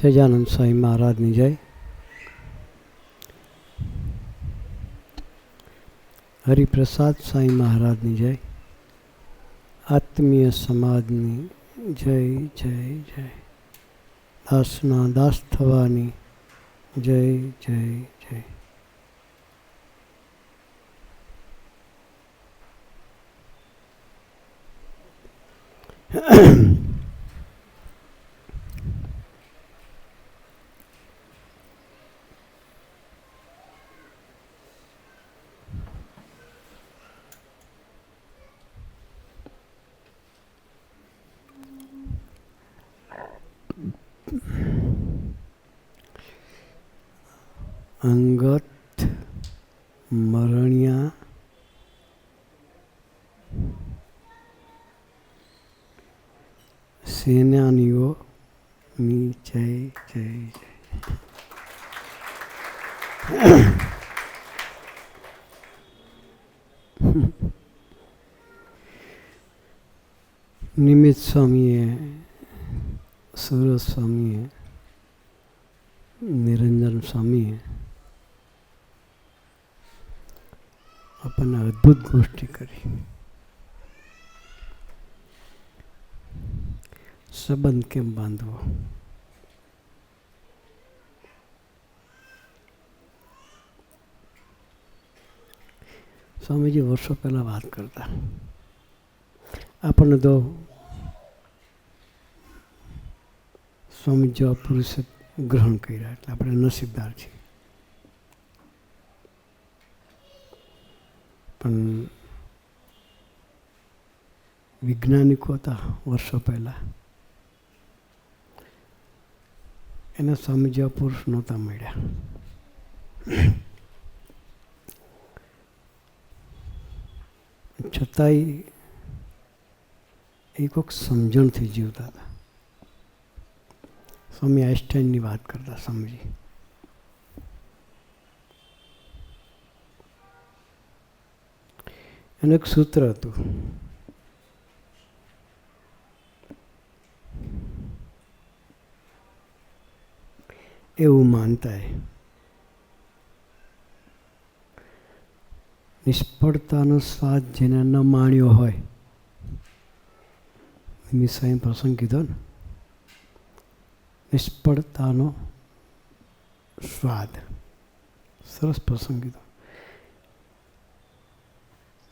સહજાનંદ સ્વામી મહારાજની જય. હરિપ્રસાદ સ્વામી મહારાજની જય. આત્મીય સમાજની જય જય જય. દાસના દાસ થવાની જય જય જય. અંગત મરણિયા સેનાનીઓની જય જય જય. નિમિત્ત સ્વામીએ, સુરત સ્વામીએ, નિરંજન સ્વામીએ આપણને અદ્ભુત ગોષ્ઠી કરી. સંબંધ કેમ બાંધવો? સ્વામીજી વર્ષો પહેલા વાત કરતા. આપણને તો સ્વામી જેવા પુરુષે ગ્રહણ કર્યા એટલે આપણે નસીબદાર છીએ. પણ વૈજ્ઞાનિકો હતા વર્ષો પહેલાં, એને સ્વામી જેવા પુરુષ નહોતા મળ્યા. છતાંય એ કોઈક સમજણથી જીવતા હતા. સ્વામી આઈન્સ્ટાઈનની વાત કરતા સ્વામીજી. એનું એક સૂત્ર હતું, એવું માનતા હે નિષ્ફળતાનો સ્વાદ જેને ન માણ્યો હોય. નિસ્વાય પ્રસંગ કીધો ને, નિષ્ફળતાનો સ્વાદ. સરસ પ્રસંગ કીધો.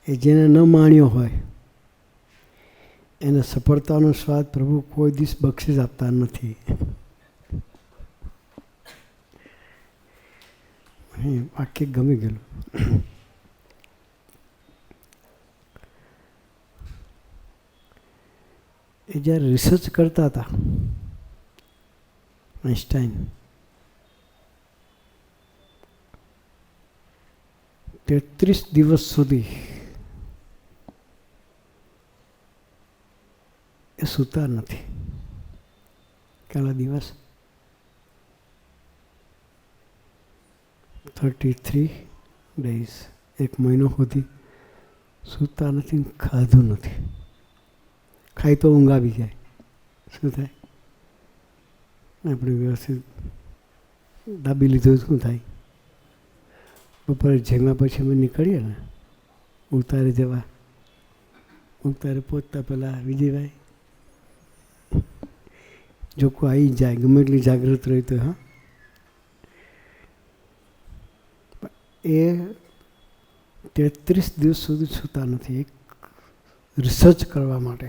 એ જેને ન માણ્યો હોય એને સફળતાનો સ્વાદ પ્રભુ કોઈ દિવસ બક્ષિસ આપતા નથી. વાક્ય ગમી ગયેલું. એ જ્યારે રિસર્ચ કરતા હતા આઈન્સ્ટાઈન, 33 દિવસ સુધી એ સૂતા નથી. કેટલા દિવસ? 33 days. એક મહિનો સુધી સૂતા નથી, ખાધું નથી. ખાઈ તો ઊંઘ આવી જાય. શું થાય? આપણે વ્યવસ્થિત દાબી લીધું શું થાય? બપોરે જમ્યા પછી અમે નીકળીએ ને ઉતારે જવા, ઉતારે પહોંચતા પહેલાં વિજયભાઈ જો કોઈ આવી જાય, ગમે એટલી જાગૃત રહી તો, હા, એ 33 દિવસ સુધી સૂતા નથી. એક રિસર્ચ કરવા માટે.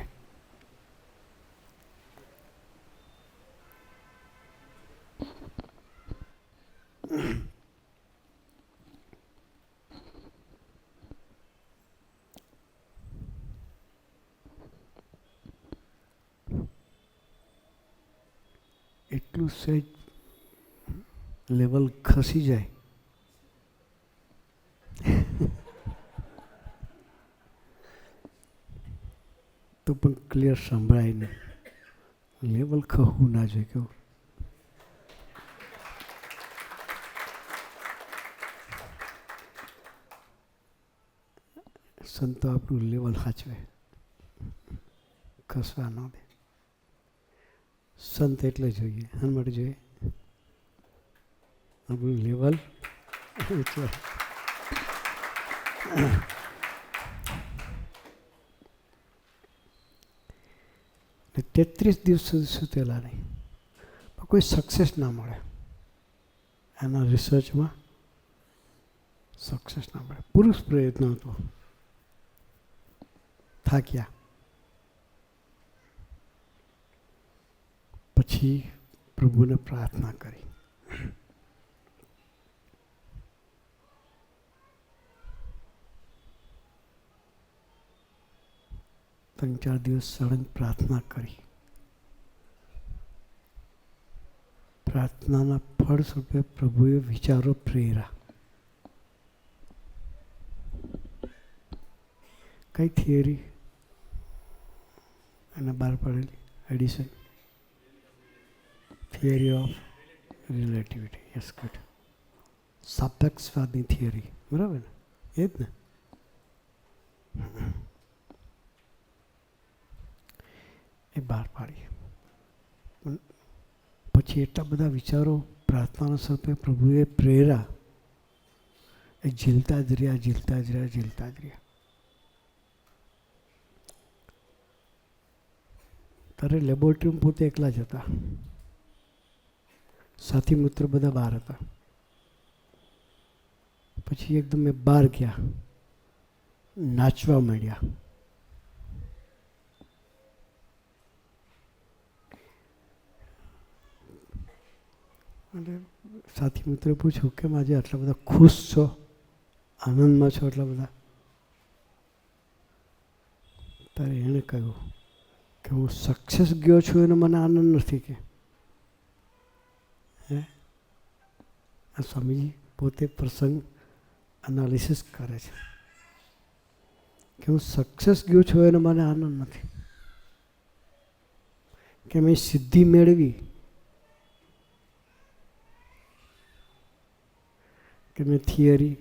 એટલું સહેજ લેવલ ખસી જાય તો પણ ક્લિયર સંભળાય નહીં. લેવલ ખવું ના જોઈએ. કેવું સંતો આપણું લેવલ સાચવે, ખસવા ન દે. સંત એટલે જોઈએ, હન માટે જોઈએ આપણું લેવલ છે 33 દિવસ સુધી સૂતેલા નહીં, પણ કોઈ સક્સેસ ના મળે. એના રિસર્ચમાં સક્સેસ ના મળે. પુરુષ પ્રયત્ન હતો, થાક્યા. પછી પ્રભુને પ્રાર્થના કરી. 3-4 દિવસ સળંગ પ્રાર્થના કરી. પ્રાર્થનાના ફળ સ્વરૂપે પ્રભુએ વિચારો પ્રેર્યા. કઈ થિયરી એને બહાર પાડેલી? Edison, theory of relativity. Yes, good. સાપેક્ષવાદની થિયરી, બરાબર ને? એ જ ને. એ બહાર પાડી. પછી એટલા બધા વિચારો પ્રાર્થનાના સ્વરૂપે પ્રભુએ પ્રેર્યા. એ ઝીલતા જ રહ્યા, ઝીલતા જ રહ્યા, ઝીલતા જ રહ્યા. ત્યારે લેબોરેટરીમાં પોતે એકલા જ હતા. સાથી મિત્ર બધા બહાર હતા. પછી એકદમ એ બહાર ગયા, નાચવા માંડ્યા. અને સાથી મિત્રોએ પૂછ્યું કેમ આજે આટલા બધા ખુશ છો, આનંદમાં છો એટલા બધા? ત્યારે એણે કહ્યું કે હું સક્સેસ ગયો છું એનો મને આનંદ નથી. કે હે આ સ્વામીજી પોતે પ્રસંગ એનાલિસિસ કરે છે કે હું સક્સેસ ગયો છું એનો મને આનંદ નથી, કે મેં સિદ્ધિ મેળવી, કે મેં થિયરી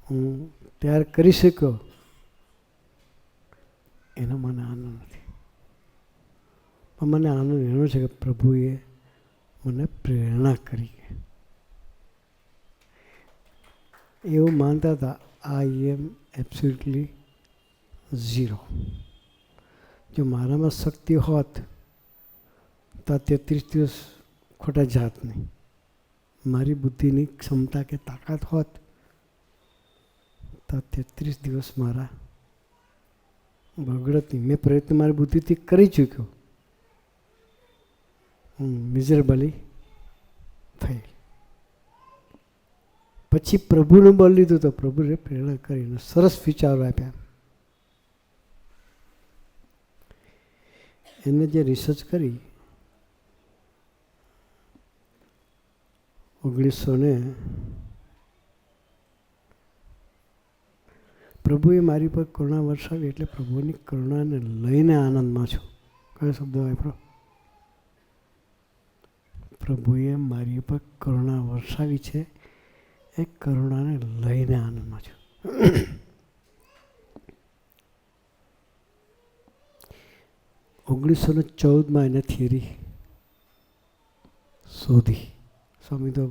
હું તૈયાર કરી શક્યો એનો મને આનંદ નથી. પણ મને આનંદ એનો છે કે પ્રભુએ મને પ્રેરણા કરી. એવું માનતા હતા આઈ એમ એબ્સોલ્યુટલી ઝીરો. જો મારામાં શક્તિ હોત તો 33 દિવસ ખોટા જાત નહીં. મારી બુદ્ધિની ક્ષમતા કે તાકાત હોત તો 33 દિવસ મારા બગડત નહીં. મેં પ્રયત્ન મારી બુદ્ધિથી કરી ચૂક્યો, હું મિઝરેબલી થઈ. પછી પ્રભુનું બળ લીધું તો પ્રભુએ પ્રેરણા કરીને સરસ વિચારો આપ્યા. એને જે રિસર્ચ કરી 1900 પ્રભુએ મારી પર કરુણા વરસાવી એટલે પ્રભુની કરુણાને લઈને આનંદમાં છું. કયો શબ્દ વાપરો? પ્રભુએ મારી પર કરુણા વરસાવી છે એ કરુણાને લઈને આનંદમાં છું. 1914 એને થિયરી શોધી. સ્વામી તો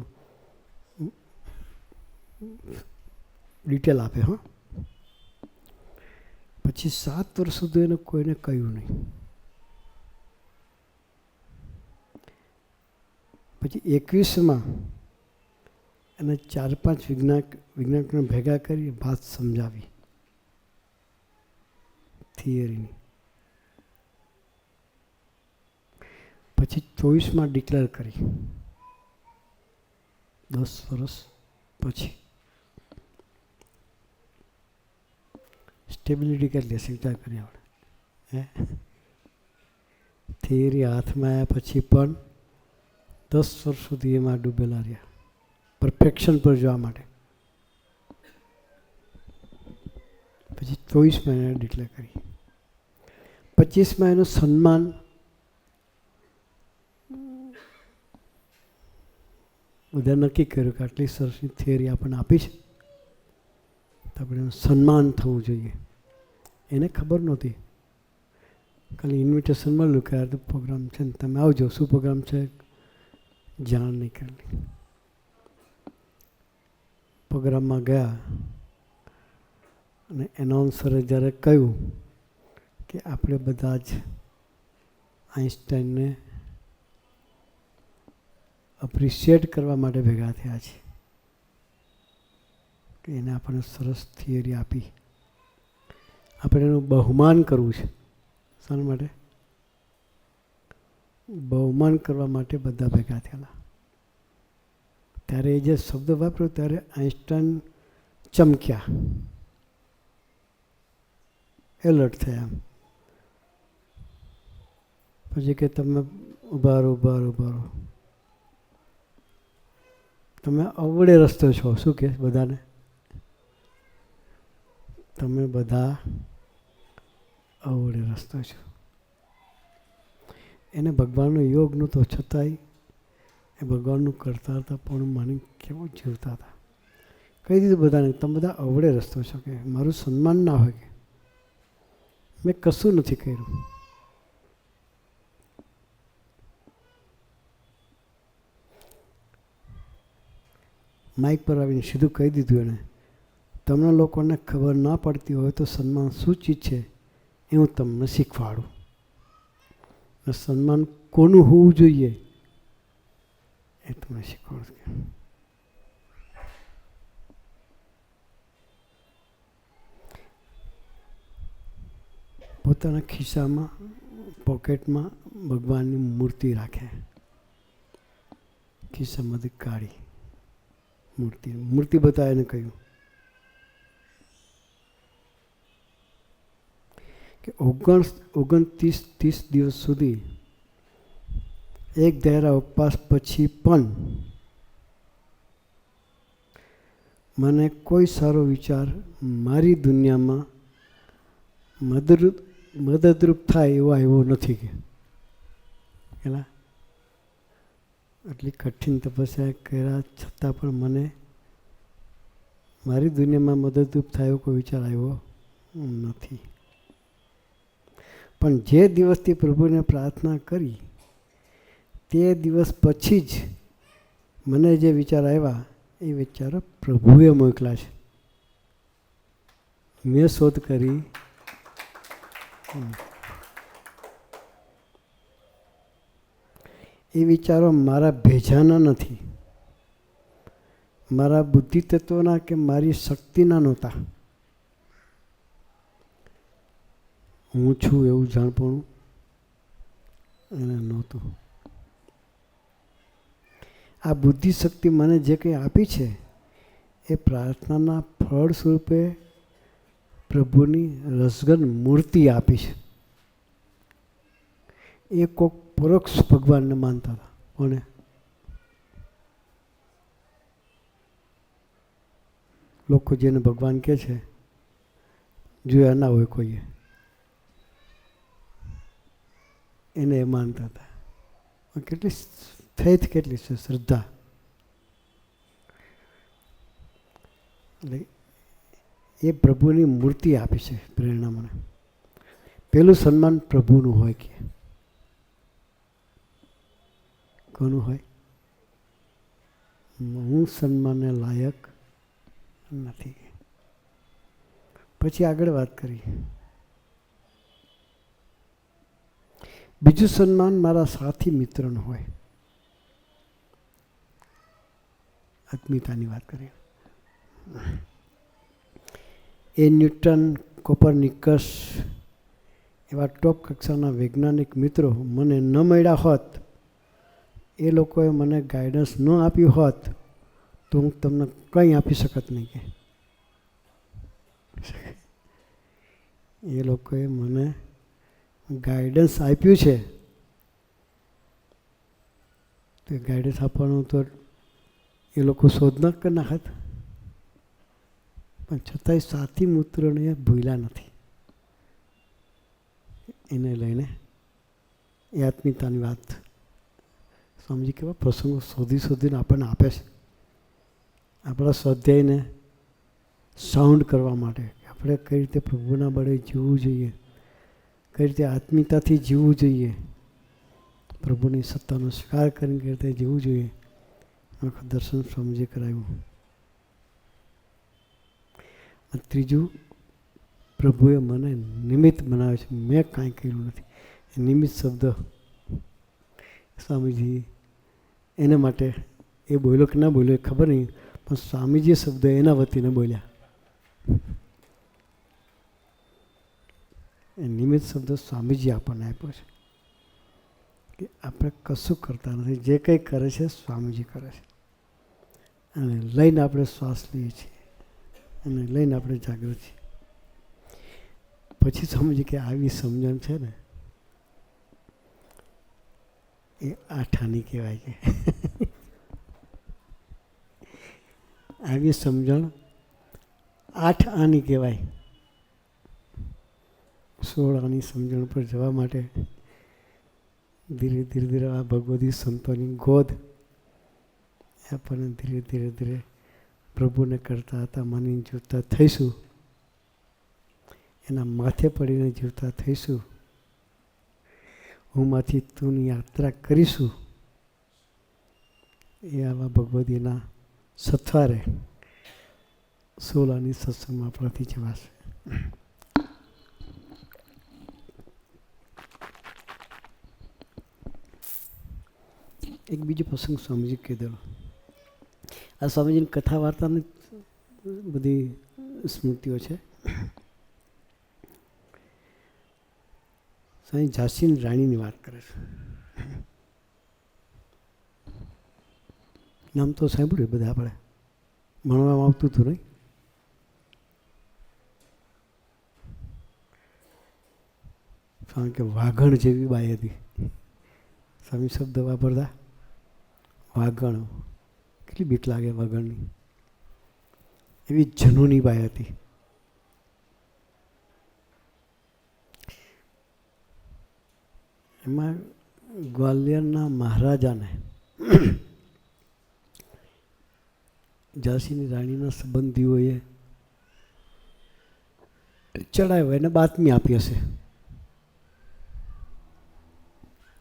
ડિટેલ આપે. હા, પછી 7 વર્ષ સુધી એને કોઈને કહ્યું નહીં. પછી 21માં એને 4-5 વૈજ્ઞાનિકોને ભેગા કરી વાત સમજાવી થિયરીની. પછી 24માં ડિક્લેર કરી. 10 વર્ષ પછી સ્ટેબિલિટી કેટલી હશે વિચાર કરી આપણે? હે, થિયરી હાથમાં આવ્યા પછી પણ 10 વર્ષ સુધી એમાં ડૂબેલા રહ્યા પરફેક્શન પર જવા માટે. પછી 24માં એને ડિક્લેર કરી. 25માં એનું સન્માન બધા નક્કી કર્યું કે આટલી સરસની થિયરી આપણને આપી છે તો આપણે એનું સન્માન થવું જોઈએ. એને ખબર નહોતી, ખાલી ઇન્વિટેશન મળ્યું કે આ પ્રોગ્રામ છે ને તમે આવજો. શું પ્રોગ્રામ છે જાણ નહીં કરેલી. પ્રોગ્રામમાં ગયા અને એનાઉન્સરે જ્યારે કહ્યું કે આપણે બધા જ આઈન્સ્ટાઈનને અપ્રિશિએટ કરવા માટે ભેગા થયા છીએ, કે એને આપણને સરસ થિયરી આપી, આપણે એનું બહુમાન કરવું છે. શાના માટે? બહુમાન કરવા માટે બધા ભેગા થયેલા. ત્યારે એ જે શબ્દ વાપર્યો ત્યારે આઈન્સ્ટાઈન ચમક્યા, એલર્ટ થયા. પછી કે તમે ઉભા રહો, તમે અવળે રસ્તો છો. શું કે બધાને? તમે બધા અવળે રસ્તો છો. એને ભગવાનનો યોગ નહોતો, છતાંય એ ભગવાનનું કરતા હતા પણ માની કેવું જીવતા હતા. કહી દીધું બધાને, તમે બધા અવળે રસ્તો છો, કે મારું સન્માન ના હોય, કે મેં કશું નથી કર્યું. માઇક પર આવીને સીધું કહી દીધું એને, તમને લોકોને ખબર ના પડતી હોય તો સન્માન શું ચીજ છે એ હું તમને શીખવાડું. સન્માન કોનું હોવું જોઈએ એ તમને શીખવાડું. પોતાના ખિસ્સામાં, પોકેટમાં ભગવાનની મૂર્તિ રાખે, ખિસ્સામાંથી કાઢી મૂર્તિ બતાવે એને કહ્યું કે 29-30 દિવસ સુધી એક ધારા ઉપવાસ પછી પણ મને કોઈ સારો વિચાર મારી દુનિયામાં મદદરૂપ થાય એવો આવ્યો નથી. કે એલા આટલી કઠિન તપસ્યા કર્યા છતાં પણ મને મારી દુનિયામાં મદદરૂપ થાય એવો કોઈ વિચાર આવ્યો નથી. પણ જે દિવસથી પ્રભુને પ્રાર્થના કરી તે દિવસ પછી જ મને જે વિચાર આવ્યા એ વિચારો પ્રભુએ મોકલ્યા છે. મેં શોધ કરી એ વિચારો મારા ભેજાના નથી, મારા બુદ્ધિ તત્વોના કે મારી શક્તિના નહોતા. હું છું એવું જાણપણું એને નહોતું. આ બુદ્ધિ શક્તિ મને જે કંઈ આપી છે એ પ્રાર્થનાના ફળ સ્વરૂપે પ્રભુની રસગન મૂર્તિ આપી છે. એ કોઈક પરોક્ષ ભગવાનને માનતા હતા. કોને? લોકો જેને ભગવાન કહે છે જોયા ના હોય કોઈએ, એને એ માનતા હતા. કેટલી ફેથ, કેટલી છે શ્રદ્ધા. એટલે એ પ્રભુની મૂર્તિ આપી છે પ્રેરણા મને. પેલું સન્માન પ્રભુનું હોય. કે કોનું હોય? હું સન્માનને લાયક નથી. પછી આગળ વાત કરી. બીજું સન્માન મારા સાથી મિત્રનું હોય. આત્મીયતાની વાત કરીએ. એ ન્યૂટન, કોપરનિકસ એવા ટોપ કક્ષાના વૈજ્ઞાનિક મિત્રો મને ન મળ્યા હોત, એ લોકોએ મને ગાઈડન્સ ન આપ્યું હોત તો હું તમને કંઈ આપી શકત નહીં. કે એ લોકોએ મને ગાઈડન્સ આપ્યું છે તો એ ગાઈડન્સ આપવાનું તો એ લોકો શોધ ન કરી નાખત. પણ છતાંય સાથી મિત્રોને ભૂલ્યા નથી. એને લઈને એ આત્મીયતાની વાત સમજી કેવા પ્રસંગો શોધીને આપણને આપે છે. આપણા સ્વાધ્યાયને સાઉન્ડ કરવા માટે આપણે કઈ રીતે પ્રભુના બળે જીવવું જોઈએ, કઈ રીતે આત્મીયતાથી જીવવું જોઈએ, પ્રભુની સત્તાનો સ્વીકાર કરીને કઈ રીતે જીવવું જોઈએ, આખું દર્શન સમજી કરાવ્યું. ત્રીજું, પ્રભુએ મને નિમિત્ત બનાવ્યો છે, મેં કાંઈ કર્યું નથી. એ નિમિત્ત શબ્દ સ્વામીજી એના માટે એ બોલ્યો કે ના બોલ્યો એ ખબર નહીં, પણ સ્વામીજી શબ્દ એના વતીને બોલ્યા. એ નિમિત્ત શબ્દ સ્વામીજી આપણને આપ્યો છે કે આપણે કશું કરતા નથી, જે કંઈ કરે છે સ્વામીજી કરે છે. અને લઈને આપણે શ્વાસ લઈએ છીએ અને લઈને આપણે જાગૃત છીએ. પછી સમજીએ કે આવી સમજણ છે ને એ 8 આની કહેવાય છે. આવી સમજણ 8 આની કહેવાય. 16 આની સમજણ પર જવા માટે ધીરે ધીરે આ ભગવદી સંતોની ગોદ આપણને ધીરે ધીરે પ્રભુને કરતા હતા માની જીવતા થઈશું, એના માથે પડીને જીવતા થઈશું, હું માંથી તુંની યાત્રા કરીશું. એ આવા ભગવદીના સથવારે 16 સત્સંગમાં આપણાથી જવાશે. એક બીજો પ્રસંગ સ્વામીજી કીધેલો. આ સ્વામીજીની કથા વાર્તાની બધી સ્મૃતિઓ છે. સ્વામી ઝાંસીની રાણીની વાત કરે છે. નામ તો સાંભળ્યું બધા આપણે, ભણવામાં આવતું હતું નહીં. સ્વામી કે વાઘણ જેવી બાઈ હતી. સ્વામી શબ્દ વાપરતા વાઘણ, કેટલી બીક લાગે વાઘણની. એવી જનોની બાઈ હતી. એમાં ગ્વાલિયરના મહારાજાને ઝાંસીની રાણીના સંબંધીઓએ ચડાવ્યો, એને બાતમી આપી હશે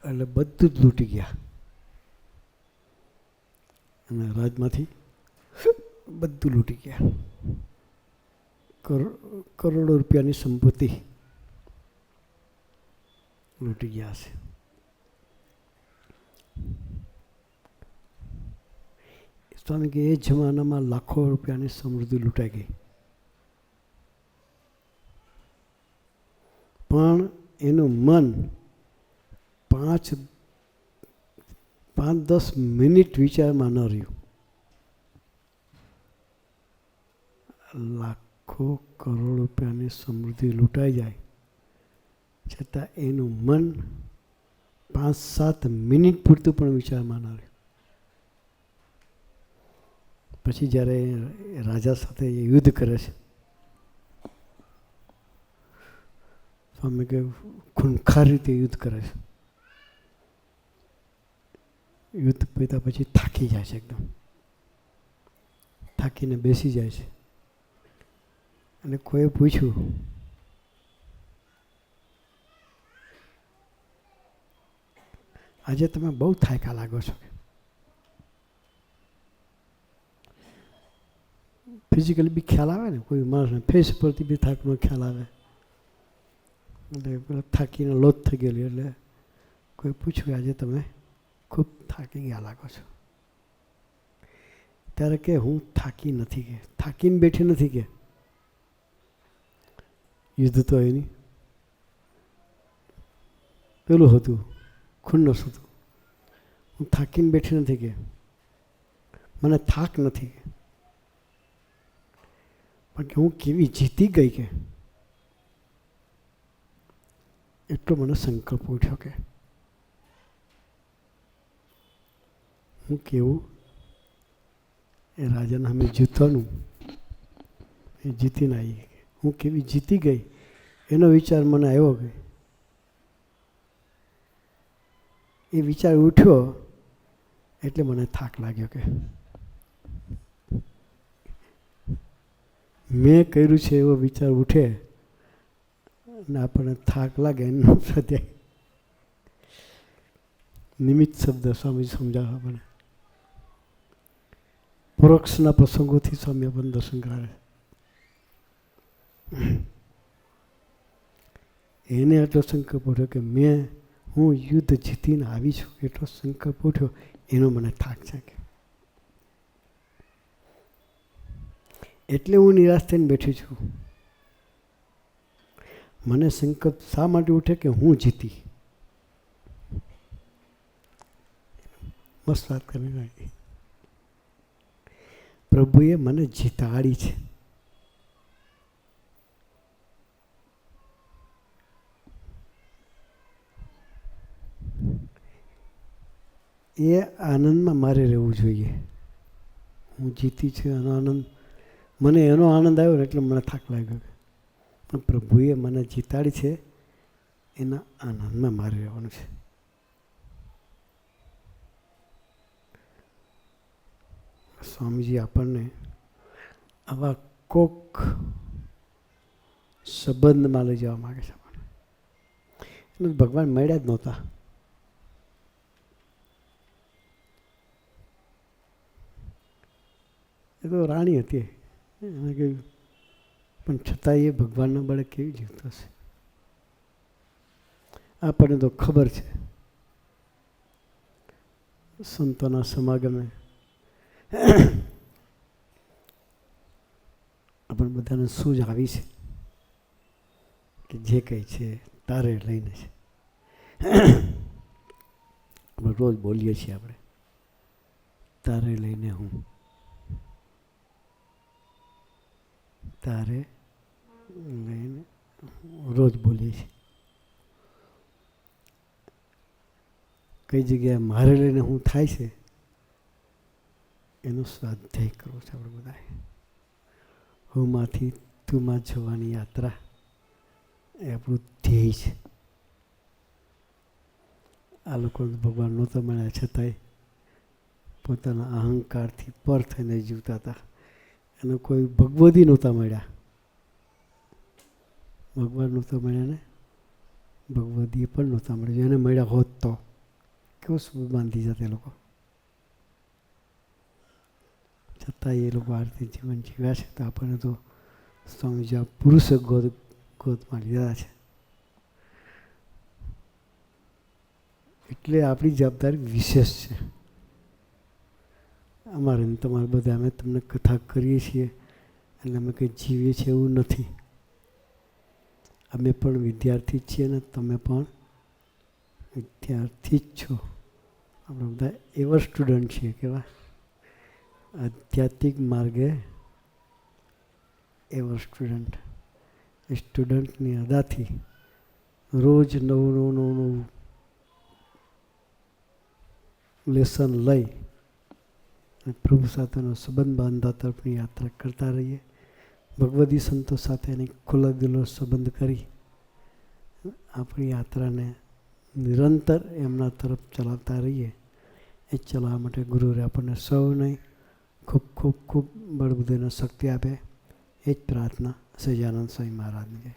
એટલે બધું જ લૂંટી ગયા અને રાજમાંથી બધું લૂંટી ગયા. કરોડો રૂપિયાની સંપત્તિ લૂંટી ગયા હશે. સ્વામી કે એ જમાનામાં લાખો રૂપિયાની સમૃદ્ધિ લૂંટાઈ ગઈ, પણ એનું મન 5-10 મિનિટ વિચારમાં ન રહ્યું. લાખો કરોડ રૂપિયાની સમૃદ્ધિ લૂંટાઈ જાય છતાં એનું મન 5-7 મિનિટ પૂરતું પણ વિચારમાં ન રહ્યું. પછી જ્યારે રાજા સાથે યુદ્ધ કરે છે, સ્વામી કે ખૂંખાર રીતે યુદ્ધ કરે છે. યુદ્ધ પત્યા પછી થાકી જાય છે, એકદમ થાકીને બેસી જાય છે. અને કોઈએ પૂછ્યું, આજે તમે બહુ થાક્યા લાગો છો. ફિઝિકલી બી ખ્યાલ આવે ને, કોઈ માણસને ફેસ પરથી બી થાકનો ખ્યાલ આવે. એટલે થાકીને લોથ થઈ ગયેલી. એટલે કોઈ પૂછ્યું આજે તમે ખૂબ થાકી ગયા લાગો છો. ત્યારે કે હું થાકી નથી, કે થાકીને બેઠી નથી, કે યુદ્ધ તો એની પેલું હતું, ખુન્નસ હતું. હું થાકીને બેઠી નથી, કે મને થાક નથી, પણ કે હું કેવી જીતી ગઈ, કે એટલો મને સંકલ્પ ઉઠ્યો કે હું કેવું એ રાજાને અમે જીતવાનું, એ જીતીને આવી. હું કેવી જીતી ગઈ એનો વિચાર મને આવ્યો, કે એ વિચાર ઉઠ્યો એટલે મને થાક લાગ્યો, કે મેં કર્યું છે એવો વિચાર ઉઠે અને આપણને થાક લાગે એનું સત્ય. નિમિત્ત શબ્દ સ્વામી સમજાવે આપણને. પરોક્ષના પ્રસંગોથી સ્વામી આપણને દર્શન કરાવે. એને એટલો સંકલ્પ ઉઠ્યો કે હું યુદ્ધ જીતીને આવી છું, એટલો સંકલ્પ ઉઠ્યો, એનો મને થાક છે. એટલે હું નિરાશ થઈને બેઠી છું. મને સંકલ્પ શા માટે ઉઠે કે હું જીતી. મસ્ત વાત કરી નાખી. પ્રભુએ મને જીતાડી છે. એ આનંદમાં મારે રહેવું જોઈએ. હું જીતી છે એનો આનંદ, મને એનો આનંદ આવ્યો ને એટલે મને થાક લાગ્યો. પણ પ્રભુએ મને જીતાડી છે એના આનંદમાં મારે રહેવાનું છે. સ્વામીજી આપણને આવા કોક સંબંધમાં લઈ જવા માગે છે. એટલે ભગવાન મળ્યા જ નહોતા. એ તો રાણી હતી, એને કહ્યું, પણ છતાં એ ભગવાનના બળે કેવી જીવતો હશે. આપણને તો ખબર છે, સંતોના સમાગમે આપણને બધાને સૂઝ આવી છે કે જે કંઈ છે તારે લઈને છે. આપણે રોજ બોલીએ છીએ, આપણે તારે લઈને હું, તારે લઈને રોજ બોલીએ છીએ. કઈ જગ્યાએ મારે લઈને હું થાય છે એનો સ્વાધ્યાય કરવો છે આપણે બધાએ. હુંમાંથી તુંમાં જવાની યાત્રા એ આપણું ધ્યેય છે. આ લોકો ભગવાન નહોતા મળ્યા છતાંય પોતાના અહંકારથી પર થઈને જીવતા હતા. એને કોઈ ભગવદી નહોતા મળ્યા. ભગવાન નહોતા મળ્યા ને ભગવદીએ પણ નહોતા મળ્યા. એને મળ્યા હોત તો કેવું શું બાંધી જતા એ લોકો. છતાં એ લોકો આ રીતે જીવન જીવ્યા છે. તો આપણને તો સ્વામીજી આ પુરુષે ગોદમાં લીધા છે. એટલે આપણી જવાબદારી વિશેષ છે. અમારે તમારે બધા અમે તમને કથા કરીએ છીએ એટલે અમે કંઈ જીવીએ છીએ એવું નથી. અમે પણ વિદ્યાર્થી જ છીએ ને તમે પણ વિદ્યાર્થી જ છો. આપણે બધા એવા સ્ટુડન્ટ છીએ કેવા આધ્યાત્મિક માર્ગે એવા સ્ટુડન્ટ. એ સ્ટુડન્ટની અદાથી રોજ નવું લેસન લઈ પ્રભુ સાથેનો સંબંધ બાંધવા તરફની યાત્રા કરતા રહીએ. ભગવદી સંતો સાથે એની ખુલ્લા દિલો સંબંધ કરી આપણી યાત્રાને નિરંતર એમના તરફ ચલાવતા રહીએ. એ ચલાવવા માટે ગુરુએ આપણને સૌને ખૂબ ખૂબ ખૂબ બળબુદ્ધિને શક્તિ આપે. એ જ પ્રાર્થના સહજાનંદ સ્વામી મહારાજની.